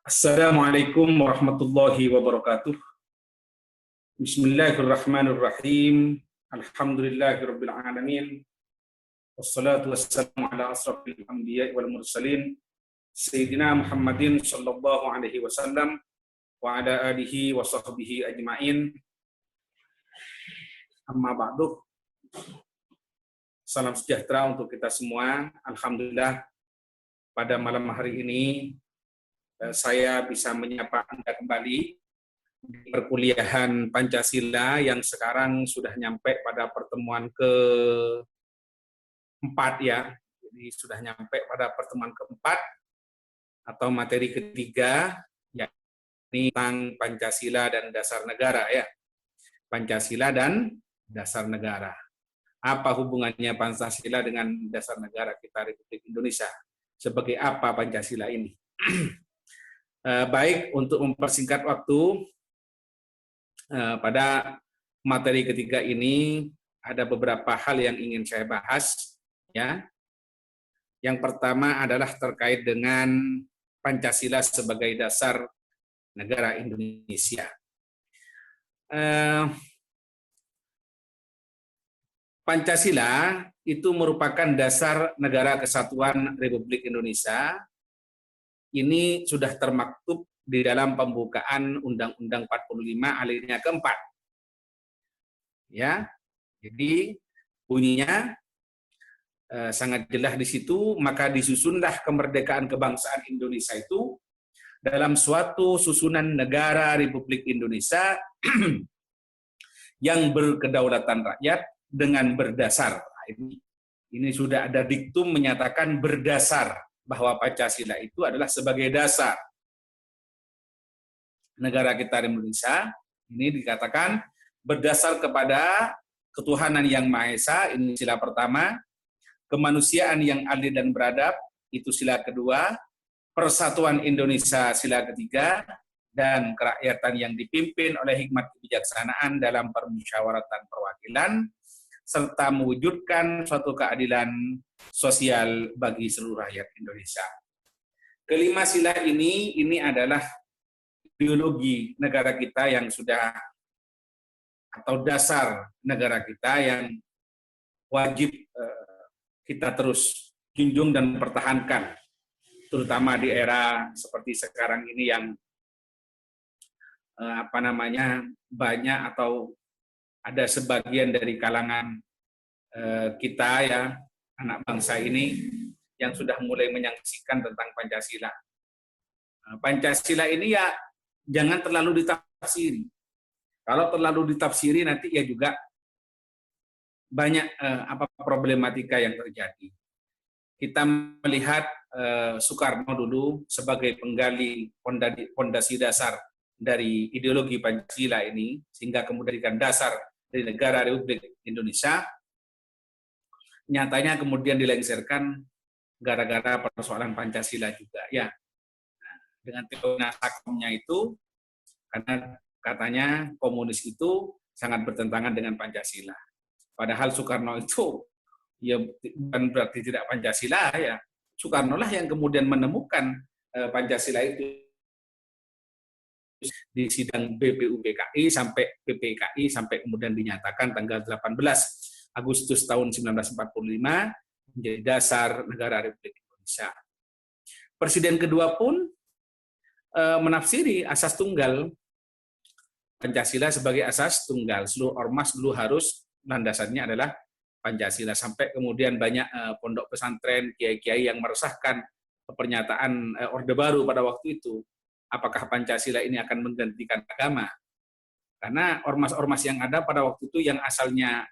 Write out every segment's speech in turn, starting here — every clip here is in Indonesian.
Assalamualaikum warahmatullahi wabarakatuh. Bismillahirrahmanirrahim. Alhamdulillahirabbil alamin. Wassalatu wassalamu ala asrofil anbiya'i wal mursalin Sayyidina Muhammadin sallallahu alaihi wasallam wa ala alihi wa sahbihi ajma'in. Amma ba'du. Salam sejahtera untuk kita semua. Alhamdulillah pada malam hari ini saya bisa menyapa Anda kembali di perkuliahan Pancasila yang sekarang sudah nyampe pada pertemuan keempat ya. Jadi sudah nyampe pada pertemuan keempat atau materi ketiga, yakni tentang Pancasila dan dasar negara ya. Pancasila dan dasar negara. Apa hubungannya Pancasila dengan dasar negara kita Republik Indonesia? Sebagai apa Pancasila ini? Baik, untuk mempersingkat waktu, pada materi ketiga ini ada beberapa hal yang ingin saya bahas. Ya. Yang pertama adalah terkait dengan Pancasila sebagai dasar negara Indonesia. Pancasila itu merupakan dasar negara kesatuan Republik Indonesia. Ini sudah termaktub di dalam pembukaan Undang-Undang 45 alinea keempat. Ya, jadi bunyinya sangat jelas di situ, maka disusunlah kemerdekaan kebangsaan Indonesia itu dalam suatu susunan negara Republik Indonesia yang berkedaulatan rakyat dengan berdasar. Ini sudah ada diktum menyatakan berdasar, bahwa Pancasila itu adalah sebagai dasar negara kita Indonesia. Ini dikatakan berdasar kepada ketuhanan yang Maha Esa, ini sila pertama, kemanusiaan yang adil dan beradab, itu sila kedua, persatuan Indonesia sila ketiga, dan kerakyatan yang dipimpin oleh hikmat kebijaksanaan dalam permusyawaratan perwakilan, serta mewujudkan suatu keadilan sosial bagi seluruh rakyat Indonesia. Kelima sila ini adalah ideologi negara kita yang sudah, atau dasar negara kita yang wajib kita terus junjung dan pertahankan, terutama di era seperti sekarang ini yang banyak atau ada sebagian dari kalangan kita ya, anak bangsa ini yang sudah mulai menyaksikan tentang Pancasila. Pancasila ini ya jangan terlalu ditafsiri. Kalau terlalu ditafsiri nanti ya juga banyak problematika yang terjadi. Kita melihat Soekarno dulu sebagai penggali fondasi dasar dari ideologi Pancasila ini, sehingga kemudian dijadikan dasar dari negara Republik Indonesia, nyatanya kemudian dilengsarkan gara-gara persoalan Pancasila juga ya. Nah, dengan teori nasakomnya itu, karena katanya komunis itu sangat bertentangan dengan Pancasila. Padahal Soekarno itu ya bukan berarti tidak Pancasila ya. Soekarno lah yang kemudian menemukan Pancasila itu di sidang BPUPKI sampai PPKI sampai kemudian dinyatakan tanggal 18 Agustus tahun 1945 menjadi dasar negara Republik Indonesia. Presiden kedua pun menafsiri asas tunggal Pancasila sebagai asas tunggal. Seluruh ormas dulu harus landasannya adalah Pancasila, sampai kemudian banyak pondok pesantren, kiai-kiai yang meresahkan pernyataan Orde Baru pada waktu itu. Apakah Pancasila ini akan menggantikan agama? Karena ormas-ormas yang ada pada waktu itu yang asalnya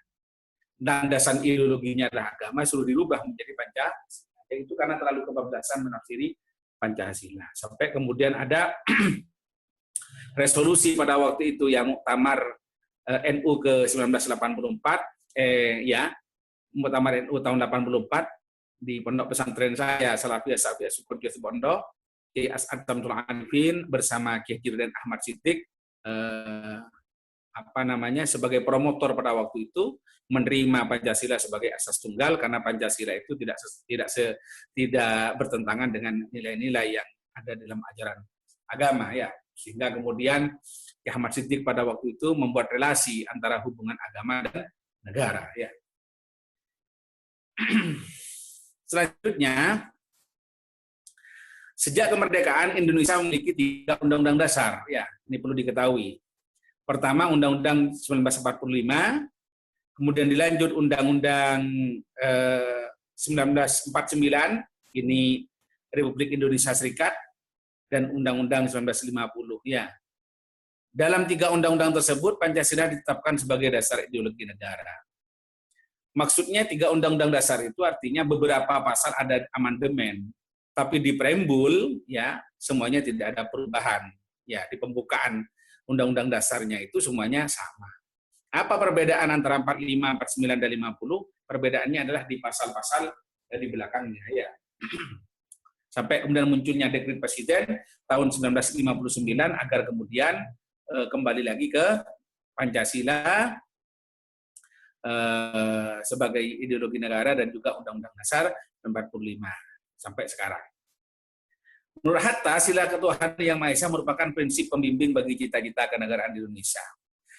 landasan ideologinya adalah agama, suruh dirubah menjadi Pancasila. Itu karena terlalu kebablasan menafsiri Pancasila. Sampai kemudian ada resolusi pada waktu itu yang muktamar NU ke 1984, muktamar NU tahun 84 di pondok pesantren saya, Salafiyah Sukojo Bondo, Kiai As'ad Samsul Arifin bersama Kiai Jirden Ahmad Siddiq sebagai promotor pada waktu itu menerima Pancasila sebagai asas tunggal, karena Pancasila itu tidak bertentangan dengan nilai-nilai yang ada dalam agama ya. Sehingga kemudian Ki Ahmad Siddiq pada waktu itu membuat relasi antara hubungan agama dan negara ya. Selanjutnya, sejak kemerdekaan Indonesia memiliki 3 undang-undang dasar ya. Ini perlu diketahui. Pertama Undang-Undang 1945, kemudian dilanjut Undang-Undang 1949, ini Republik Indonesia Serikat, dan Undang-Undang 1950. Ya. Dalam 3 undang-undang tersebut, Pancasila ditetapkan sebagai dasar ideologi negara. Maksudnya 3 undang-undang dasar itu artinya beberapa pasal ada amandemen, tapi di preambul ya semuanya tidak ada perubahan. Ya, di pembukaan undang-undang dasarnya itu semuanya sama. Apa perbedaan antara 45, 49, dan 50? Perbedaannya adalah di pasal-pasal di belakangnya. Ya. Sampai kemudian munculnya dekret presiden tahun 1959 agar kemudian kembali lagi ke Pancasila sebagai ideologi negara dan juga Undang-Undang Dasar 45 sampai sekarang. Menurut Hatta, sila ketuhanan yang Maha Esa merupakan prinsip pembimbing bagi cita-cita kenegaraan di Indonesia.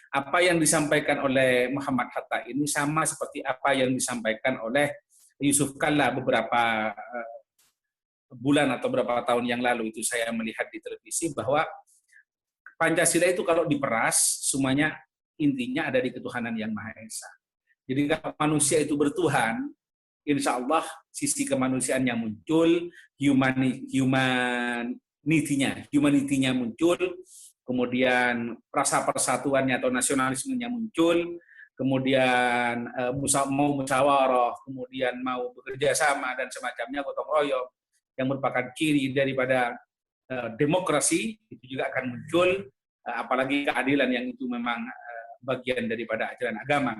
Apa yang disampaikan oleh Muhammad Hatta ini sama seperti apa yang disampaikan oleh Yusuf Kalla beberapa bulan atau beberapa tahun yang lalu. Itu saya melihat di televisi bahwa Pancasila itu kalau diperas, semuanya intinya ada di ketuhanan yang Maha Esa. Jadi kalau manusia itu bertuhan, insya Allah sisi kemanusiaannya muncul, humanity-nya muncul, kemudian rasa persatuannya atau nasionalismenya muncul, kemudian mau musyawarah, kemudian mau bekerja sama dan semacamnya, gotong royong, yang merupakan ciri daripada demokrasi, itu juga akan muncul, apalagi keadilan yang itu memang bagian daripada ajaran agama.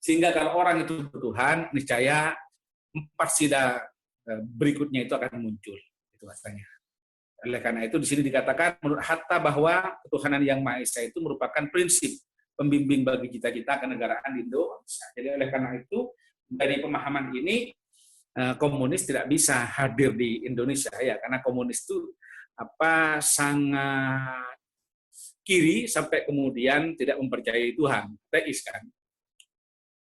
Sehingga kalau orang itu bertuhan, niscaya 4 sila berikutnya itu akan muncul. Itu katanya. Oleh karena itu di sini dikatakan menurut Hatta bahwa ketuhanan yang Maha Esa itu merupakan prinsip pembimbing bagi cita-cita kenegaraan di Indonesia. Jadi oleh karena itu dari pemahaman ini komunis tidak bisa hadir di Indonesia ya, karena komunis itu sangat kiri sampai kemudian tidak mempercayai Tuhan, teis kan.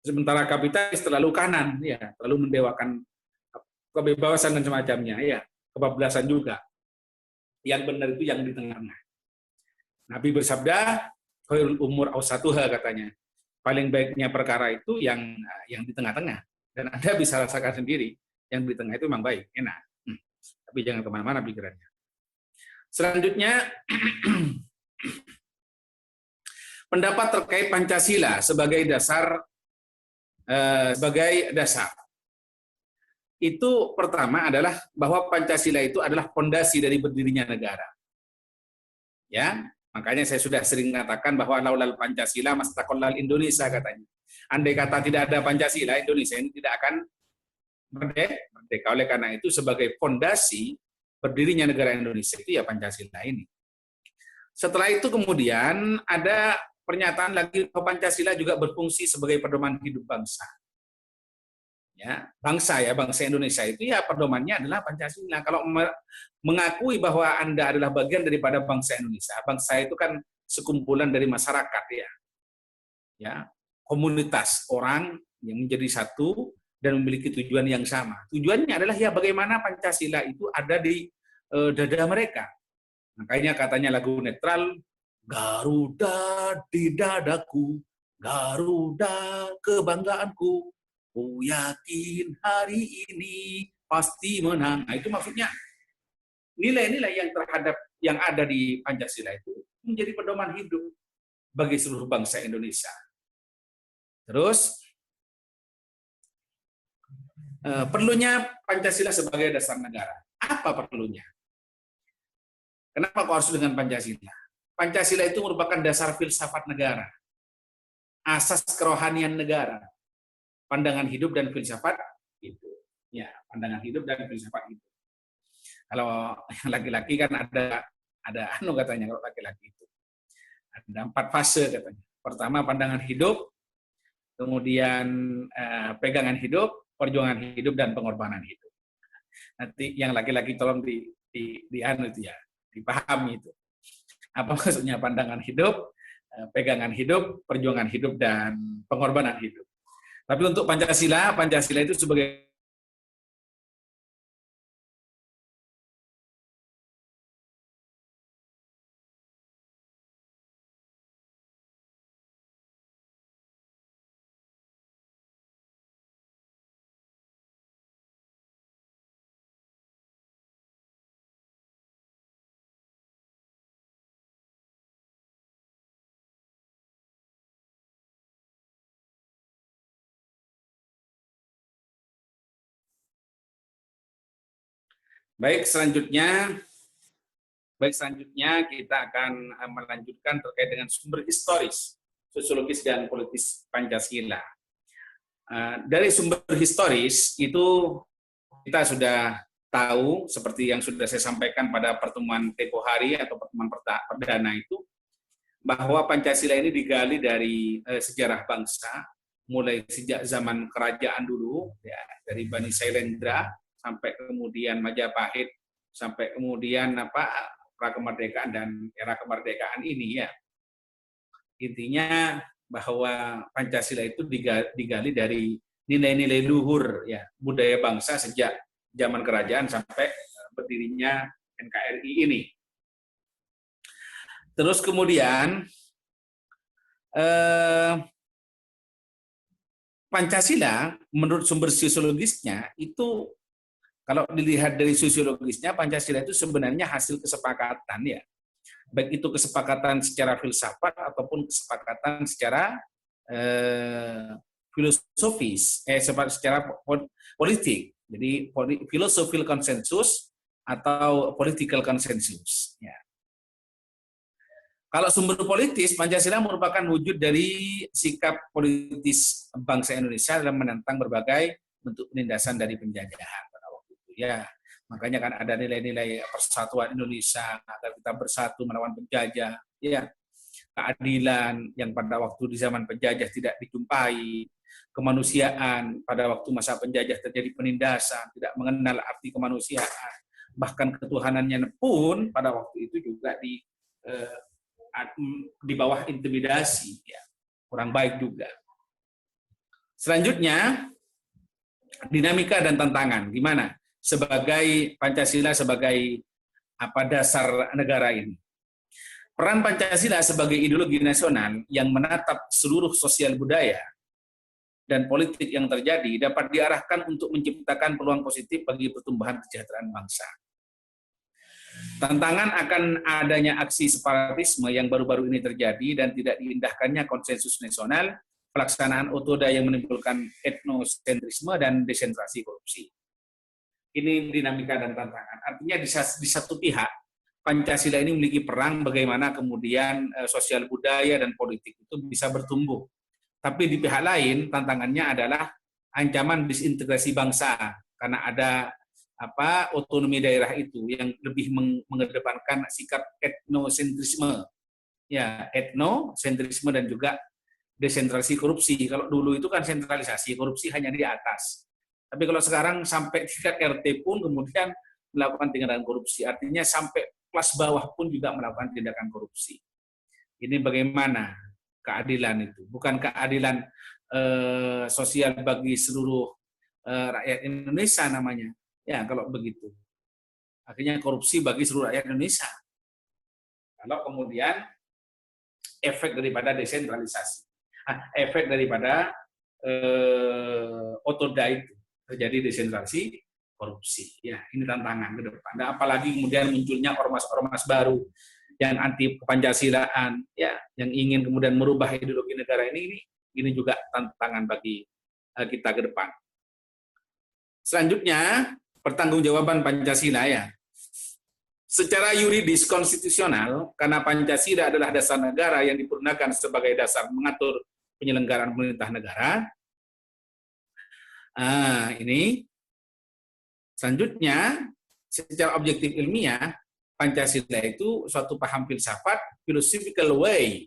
Sementara kapitalis terlalu kanan, ya, terlalu mendewakan kebebasan dan semacamnya, ya, kebablasan juga. Yang benar itu yang di tengah-tengah. Nabi bersabda, khairul umur awsatuha katanya. Paling baiknya perkara itu yang di tengah-tengah. Dan Anda bisa rasakan sendiri, yang di tengah itu memang baik, enak. Tapi jangan kemana-mana pikirannya. Selanjutnya, pendapat terkait Pancasila sebagai dasar. Itu pertama adalah bahwa Pancasila itu adalah fondasi dari berdirinya negara. Ya, makanya saya sudah sering mengatakan bahwa laulal Pancasila mastaqallal Indonesia katanya. Andai kata tidak ada Pancasila, Indonesia ini tidak akan merdeka. Oleh karena itu sebagai fondasi berdirinya negara Indonesia itu ya Pancasila ini. Setelah itu kemudian ada pernyataan lagi bahwa Pancasila juga berfungsi sebagai pedoman hidup bangsa. Ya, bangsa Indonesia itu ya pedomannya adalah Pancasila. Kalau mengakui bahwa Anda adalah bagian daripada bangsa Indonesia, bangsa itu kan sekumpulan dari masyarakat ya. Ya, komunitas orang yang menjadi satu dan memiliki tujuan yang sama. Tujuannya adalah ya bagaimana Pancasila itu ada di dada mereka. Makanya katanya lagu netral, Garuda di dadaku, Garuda kebanggaanku, ku yakin hari ini pasti menang. Nah, itu maksudnya nilai-nilai yang ada di Pancasila itu menjadi pedoman hidup bagi seluruh bangsa Indonesia. Terus perlunya Pancasila sebagai dasar negara. Apa perlunya? Kenapa kok harus dengan Pancasila? Pancasila itu merupakan dasar filsafat negara, asas kerohanian negara, pandangan hidup dan filsafat itu. Ya, pandangan hidup dan filsafat itu. Kalau laki-laki kan ada katanya kalau laki-laki itu. Ada 4 fase katanya. Pertama pandangan hidup, kemudian pegangan hidup, perjuangan hidup dan pengorbanan hidup. Nanti yang laki-laki tolong di itu ya, dipahami itu. Apa maksudnya pandangan hidup, pegangan hidup, perjuangan hidup, dan pengorbanan hidup. Tapi untuk Pancasila, Pancasila itu sebagai Baik, selanjutnya kita akan melanjutkan terkait dengan sumber historis, sosiologis, dan politis Pancasila. Dari sumber historis itu kita sudah tahu, seperti yang sudah saya sampaikan pada pertemuan tempo hari atau pertemuan perdana itu, bahwa Pancasila ini digali dari sejarah bangsa, mulai sejak zaman kerajaan dulu, ya, dari Bani Sailendra sampai kemudian Majapahit, sampai kemudian prakemerdekaan dan era kemerdekaan ini, ya. Intinya bahwa Pancasila itu digali dari nilai-nilai luhur, ya, budaya bangsa sejak zaman kerajaan sampai berdirinya NKRI ini. Terus kemudian Pancasila menurut sumber sosiologisnya itu, kalau dilihat dari sosiologisnya, Pancasila itu sebenarnya hasil kesepakatan, ya. Baik itu kesepakatan secara filsafat ataupun kesepakatan secara filosofis, secara politik. Jadi philosophical consensus atau political consensus. Ya. Kalau sumber politis, Pancasila merupakan wujud dari sikap politis bangsa Indonesia dalam menentang berbagai bentuk penindasan dari penjajahan pada waktu itu. Ya, makanya kan ada nilai-nilai persatuan Indonesia, agar kita bersatu melawan penjajah. Ya, keadilan yang pada waktu di zaman penjajah tidak dijumpai, kemanusiaan pada waktu masa penjajah terjadi penindasan, tidak mengenal arti kemanusiaan, bahkan ketuhanannya pun pada waktu itu juga di bawah intimidasi, ya, kurang baik juga. Selanjutnya, dinamika dan tantangan. Gimana? Sebagai Pancasila sebagai dasar negara ini. Peran Pancasila sebagai ideologi nasional yang menatap seluruh sosial budaya dan politik yang terjadi dapat diarahkan untuk menciptakan peluang positif bagi pertumbuhan kesejahteraan bangsa. Tantangan akan adanya aksi separatisme yang baru-baru ini terjadi dan tidak diindahkannya konsensus nasional, pelaksanaan otoda yang menimbulkan etnosentrisme dan desentrasi korupsi. Ini dinamika dan tantangan. Artinya di satu pihak, Pancasila ini memiliki peran bagaimana kemudian sosial budaya dan politik itu bisa bertumbuh. Tapi di pihak lain, tantangannya adalah ancaman disintegrasi bangsa, karena ada otonomi daerah itu yang lebih mengedepankan sikap etnosentrisme, ya, etnosentrisme dan juga desentralisasi korupsi. Kalau dulu itu kan sentralisasi, korupsi hanya di atas. Tapi kalau sekarang sampai tingkat RT pun kemudian melakukan tindakan korupsi, artinya sampai kelas bawah pun juga melakukan tindakan korupsi. Ini bagaimana keadilan itu? Bukan keadilan sosial bagi seluruh rakyat Indonesia namanya. Ya, kalau begitu. Akhirnya korupsi bagi seluruh rakyat Indonesia. Kalau kemudian efek daripada desentralisasi, efek daripada otoda itu terjadi desentralisasi korupsi. Ya, ini tantangan ke depan. Dan apalagi kemudian munculnya ormas-ormas baru yang anti Pancasilaan, ya, yang ingin kemudian merubah ideologi negara ini juga tantangan bagi kita ke depan. Selanjutnya, pertanggungjawaban Pancasila, ya. Secara yuridis konstitusional, karena Pancasila adalah dasar negara yang digunakan sebagai dasar mengatur penyelenggaraan pemerintah negara. Ini selanjutnya, secara objektif ilmiah, Pancasila itu suatu paham filsafat, philosophical way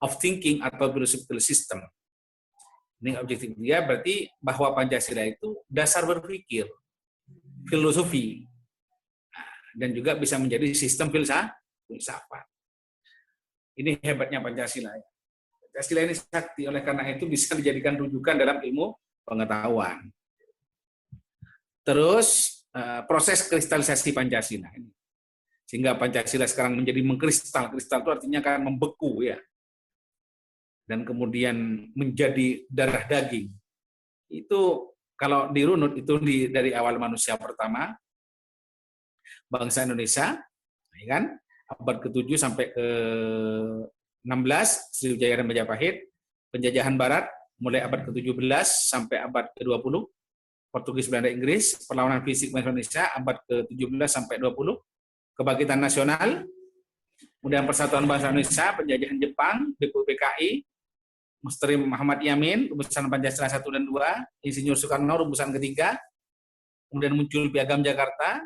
of thinking atau philosophical system. Ini objektif dia berarti bahwa Pancasila itu dasar berpikir, filosofi. dan juga bisa menjadi sistem filsafat. Ini hebatnya Pancasila. Pancasila ini sakti, oleh karena itu bisa dijadikan rujukan dalam ilmu pengetahuan. Terus proses kristalisasi Pancasila ini. Sehingga Pancasila sekarang menjadi mengkristal. Kristal itu artinya kan membeku ya. Dan kemudian menjadi darah daging. Itu kalau dirunut itu dari awal manusia pertama, bangsa Indonesia, ya kan? Abad ke-7 sampai ke-16, Sriwijaya dan Majapahit, penjajahan Barat mulai abad ke-17 sampai abad ke-20, Portugis, Belanda, Inggris, perlawanan fisik Indonesia abad ke-17 sampai 20, kebangkitan nasional, kemudian Persatuan Bangsa Indonesia, penjajahan Jepang, BPUPKI, Muslim Muhammad Yamin, rumusan Pancasila 1 dan 2, Insinyur Soekarno, rumusan ketiga, kemudian muncul Piagam Jakarta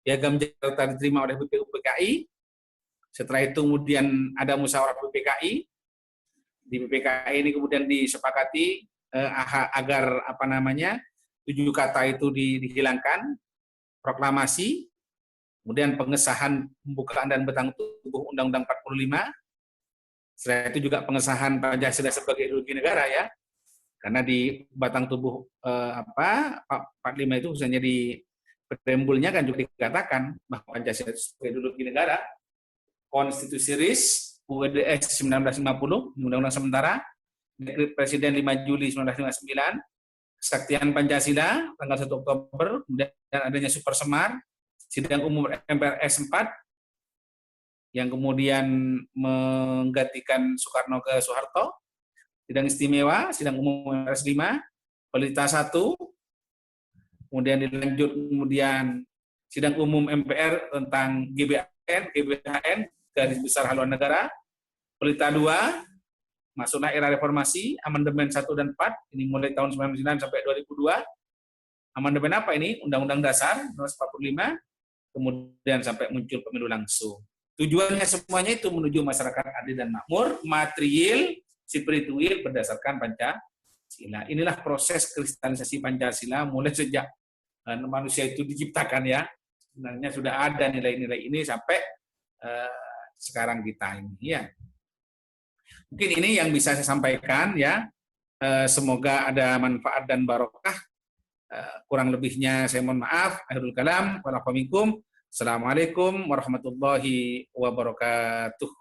diterima oleh BPUPKI, setelah itu kemudian ada musyawarah BPKI, di BPKI ini kemudian disepakati agar 7 kata itu dihilangkan, proklamasi, kemudian pengesahan pembukaan dan batang tubuh Undang-Undang 45, setelah itu juga pengesahan Pancasila sebagai ideologi negara ya, karena di batang tubuh 45 itu misalnya di preambulnya kan juga dikatakan bahwa Pancasila sebagai ideologi negara, Konstitusi RIS UUD 1950, Undang-Undang Sementara, Dekret Presiden 5 Juli 1959, Kesaktian Pancasila tanggal 1 Oktober, kemudian adanya Super Semar, Sidang Umum MPRS 4, yang kemudian menggantikan Soekarno ke Soeharto, Sidang Istimewa, Sidang Umum MPRS 5, Pelita 1, kemudian dilanjut kemudian Sidang Umum MPR tentang GBHN, Garis Besar Haluan Negara, Pelita 2, masuklah era reformasi, amandemen 1 dan 4, ini mulai tahun 1999 sampai 2002, amandemen apa ini? Undang-Undang Dasar 1945, kemudian sampai muncul pemilu langsung. Tujuannya semuanya itu menuju masyarakat adil dan makmur, material, spiritual berdasarkan Pancasila. Inilah proses kristalisasi Pancasila mulai sejak manusia itu diciptakan ya. Sebenarnya sudah ada nilai-nilai ini sampai sekarang kita ini ya. Mungkin ini yang bisa saya sampaikan ya. Semoga ada manfaat dan barokah. Kurang lebihnya saya mohon maaf. Akhirul kalam. Assalamualaikum warahmatullahi wabarakatuh.